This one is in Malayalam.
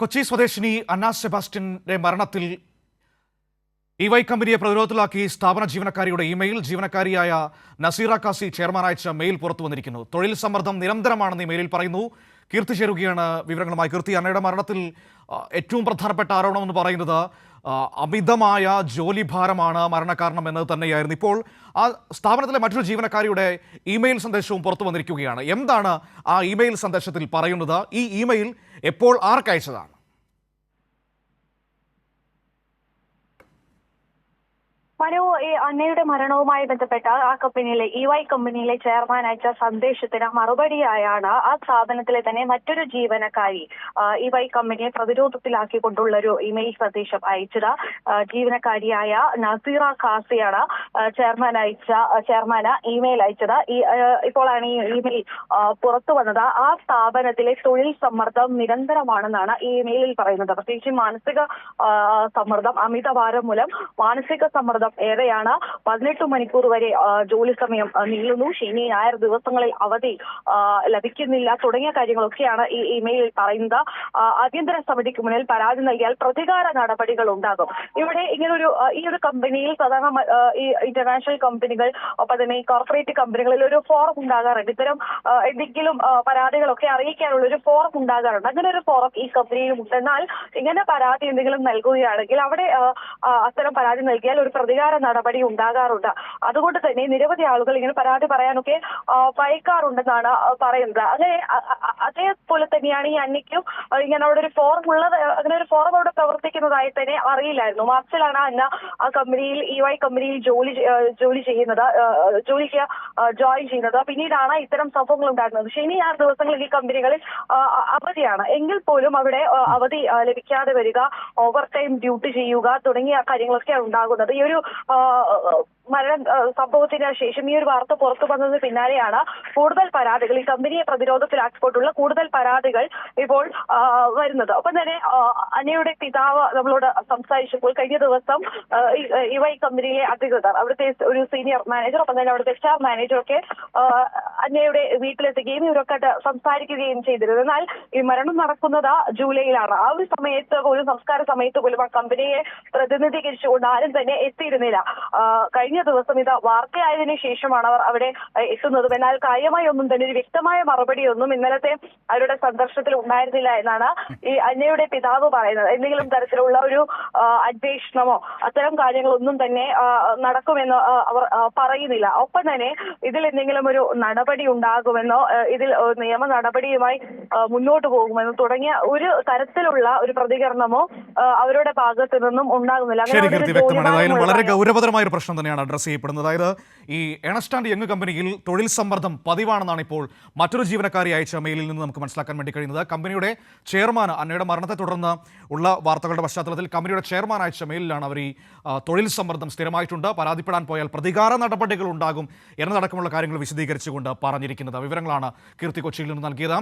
കൊച്ചി സ്വദേശിനി അന്ന സെബാസ്റ്റ്യന്റെ മരണത്തിൽ ഇവൈ കമ്പനിയെ പ്രതിരോധത്തിലാക്കി സ്ഥാപന ജീവനക്കാരിയുടെ ഇമെയിൽ ജീവനക്കാരിയായ നസീറ കാസി ചെയർമാൻ അയച്ച മെയിൽ പുറത്തു വന്നിരിക്കുന്നു. തൊഴിൽ സമ്മർദ്ദം നിരന്തരമാണെന്ന് ഈ മെയിലിൽ പറയുന്നു. കീർത്തി ചേരുകയാണ് വിവരങ്ങളുമായി. കീർത്തി, അന്നയുടെ മരണത്തിൽ ഏറ്റവും പ്രധാനപ്പെട്ട ആരോപണം എന്ന് പറയുന്നത് അമിതമായ ജോലിഭാരമാണ് മരണകാരണം എന്നത് തന്നെയായിരുന്നു. ഇപ്പോൾ ആ സ്ഥാപനത്തിലെ മറ്റൊരു ജീവനക്കാരിയുടെ ഇമെയിൽ സന്ദേശവും പുറത്തു വന്നിരിക്കുകയാണ്. എന്താണ് ആ ഇമെയിൽ സന്ദേശത്തിൽ പറയുന്നത്? ഈ ഇമെയിൽ എപ്പോൾ ആർക്കയച്ചതാണ്? മനു, ഈ അന്നയുടെ മരണവുമായി ബന്ധപ്പെട്ട ആ കമ്പനിയിലെ ഇവൈ കമ്പനിയിലെ ചെയർമാൻ അയച്ച സന്ദേശത്തിന് മറുപടിയായാണ് ആ സ്ഥാപനത്തിലെ തന്നെ മറ്റൊരു ജീവനക്കാരി ഇവൈ കമ്പനിയെ പ്രതിരോധത്തിലാക്കിക്കൊണ്ടുള്ള ഒരു ഇമെയിൽ സന്ദേശം അയച്ചത്. ജീവനക്കാരിയായ നസീറ ഖാസിയാണ് ചെയർമാന് ഇമെയിൽ അയച്ചത്. ഇപ്പോഴാണ് ഈ ഇമെയിൽ പുറത്തു വന്നത്. ആ സ്ഥാപനത്തിലെ തൊഴിൽ സമ്മർദ്ദം നിരന്തരമാണെന്നാണ് ഈ ഇമെയിലിൽ പറയുന്നത്. പ്രത്യേകിച്ച് മാനസിക സമ്മർദ്ദം, അമിതഭാരം മൂലം മാനസിക സമ്മർദ്ദം ഏറെയാണ്. 18 മണിക്കൂർ വരെ ജോലി സമയം നീളുന്നു. ശനി ഞായർ ദിവസങ്ങളിൽ അവധി ലഭിക്കുന്നില്ല തുടങ്ങിയ കാര്യങ്ങളൊക്കെയാണ് ഈ ഇമെയിലിൽ പറയുന്നത്. ആഭ്യന്തര സമിതിക്ക് മുന്നിൽ പരാതി നൽകിയാൽ പ്രതികാര നടപടികൾ ഉണ്ടാകും. ഇവിടെ ഈ ഒരു കമ്പനിയിൽ സാധാരണ ഈ ഇന്റർനാഷണൽ കമ്പനികൾ, ഒപ്പം തന്നെ ഈ കോർപ്പറേറ്റ് കമ്പനികളിൽ ഒരു ഫോറം ഉണ്ടാകാറുണ്ട്. ഇത്തരം എന്തെങ്കിലും പരാതികളൊക്കെ അറിയിക്കാനുള്ള ഒരു ഫോറം ഉണ്ടാകാറുണ്ട്. അങ്ങനെ ഒരു ഫോറം ഈ കമ്പനിയിലും ഉണ്ട്. എന്നാൽ ഇങ്ങനെ പരാതി എന്തെങ്കിലും നൽകുകയാണെങ്കിൽ അവിടെ അത്തരം പരാതി നൽകിയാൽ ഒരു പ്രതികാര നടപടി ഉണ്ടാകാറുണ്ട്. അതുകൊണ്ട് തന്നെ നിരവധി ആളുകൾ ഇങ്ങനെ പരാതി പറയാനൊക്കെ ഭയക്കാറുണ്ടെന്നാണ് പറയുന്നത്. അതേപോലെ തന്നെയാണ് ഈ അന്നയ്ക്കും ഇങ്ങനെ അവിടെ ഒരു ഫോറം ഉള്ളത്. അങ്ങനെ ഒരു ഫോറം അവിടെ പ്രവർത്തിക്കുന്നതായി തന്നെ അറിയില്ലായിരുന്നു. മാർച്ചിലാണ് അന്ന ആ കമ്പനിയിൽ ഇവൈ കമ്പനിയിൽ ജോലി ചെയ്യുന്നത്, ജോലിക്ക് ജോയിൻ ചെയ്യുന്നത്. പിന്നീടാണ് ഇത്തരം സംഭവങ്ങൾ ഉണ്ടാകുന്നത്. ശനി ഞായർ ദിവസങ്ങളിൽ ഈ കമ്പനികളിൽ അവധിയാണ്. എങ്കിൽ പോലും അവിടെ അവധി ലഭിക്കാതെ വരിക, ഓവർ ടൈം ഡ്യൂട്ടി ചെയ്യുക തുടങ്ങിയ കാര്യങ്ങളൊക്കെയാണ് ഉണ്ടാകുന്നത്. ഈ ഒരു സംഭവത്തിന് ശേഷം ഈ ഒരു വാർത്ത പുറത്തു വന്നതിന് പിന്നാലെയാണ് കൂടുതൽ പരാതികൾ, ഈ കമ്പനിയെ പ്രതിരോധത്തിലാക്കിക്കൊണ്ടുള്ള കൂടുതൽ പരാതികൾ ഇപ്പോൾ വരുന്നത്. ഒപ്പം തന്നെ അന്നയുടെ പിതാവ് നമ്മളോട് സംസാരിച്ചപ്പോൾ കഴിഞ്ഞ ദിവസം ഇവൈ കമ്പനിയിലെ അധികൃതർ, അവിടുത്തെ ഒരു സീനിയർ മാനേജർ, ഒപ്പം തന്നെ അവിടുത്തെ HR മാനേജറൊക്കെ അന്നയുടെ വീട്ടിലെത്തുകയും ഇവരൊക്കെ സംസാരിക്കുകയും ചെയ്തിരുന്നു. എന്നാൽ ഈ മരണം നടക്കുന്നത് ജൂലൈയിലാണ്. ആ ഒരു സമയത്ത് പോലും, സംസ്കാര സമയത്ത് പോലും ആ കമ്പനിയെ പ്രതിനിധീകരിച്ചുകൊണ്ട് ആരും തന്നെ എത്തിയിരുന്നില്ല. കഴിഞ്ഞ ദിവസം ഇത് വാർത്തയായതിനു ശേഷമാണ് അവർ അവിടെ എത്തുന്നത്. എന്നാൽ കാര്യമായി ഒന്നും തന്നെ, ഒരു വ്യക്തമായ മറുപടിയൊന്നും ഇന്നലത്തെ അവരുടെ സന്ദർശനത്തിൽ ഉണ്ടായിരുന്നില്ല എന്നാണ് ഈ അന്നയുടെ പിതാവ് പറയുന്നത്. എന്തെങ്കിലും തരത്തിലുള്ള ഒരു അന്വേഷണമോ അത്തരം കാര്യങ്ങളൊന്നും തന്നെ നടക്കുമെന്ന് അവർ പറയുന്നില്ല. ഒപ്പം തന്നെ ഇതിൽ എന്തെങ്കിലും ഒരു നടപടി ഉണ്ടാകുമെന്നോ, ഇതിൽ നിയമ നടപടിയുമായി മുന്നോട്ട് പോകുമെന്നോ തുടങ്ങിയ ഒരു തരത്തിലുള്ള ഒരു പ്രതികരണമോ അവരുടെ ഭാഗത്തു നിന്നും ഉണ്ടാകുന്നില്ല. വളരെ ഗൗരവതരമായ ഒരു പ്രശ്നം തന്നെയാണ് അഡ്രസ് ചെയ്യപ്പെടുന്നത്. അതായത് ഈ ഏണസ്റ്റ് ആൻഡ് യങ് കമ്പനിയിൽ തൊഴിൽ സമ്മർദ്ദം പതിവാണെന്നാണ് ഇപ്പോൾ മറ്റൊരു ജീവനക്കാരി അയച്ച മെയിലിൽ നിന്ന് നമുക്ക് മനസ്സിലാക്കാൻ വേണ്ടി കഴിയുന്നത്. കമ്പനിയുടെ ചെയർമാൻ, അന്നയുടെ മരണത്തെ തുടർന്ന് ഉള്ള വാർത്തകളുടെ പശ്ചാത്തലത്തിൽ കമ്പനിയുടെ ചെയർമാൻ അയച്ച മെയിലിലാണ് അവർ ഈ തൊഴിൽ സമ്മർദ്ദം സ്ഥിരമായിട്ടുണ്ട്, പരാതിപ്പെടാൻ പോയാൽ പ്രതികാര നടപടികൾ ഉണ്ടാകും എന്നതടക്കമുള്ള കാര്യങ്ങൾ വിശദീകരിച്ചുകൊണ്ട് പറഞ്ഞിരിക്കുന്നത്. വിവരങ്ങളാണ് കീർത്തി കൊച്ചിയിൽ നിന്ന് നൽകിയത്.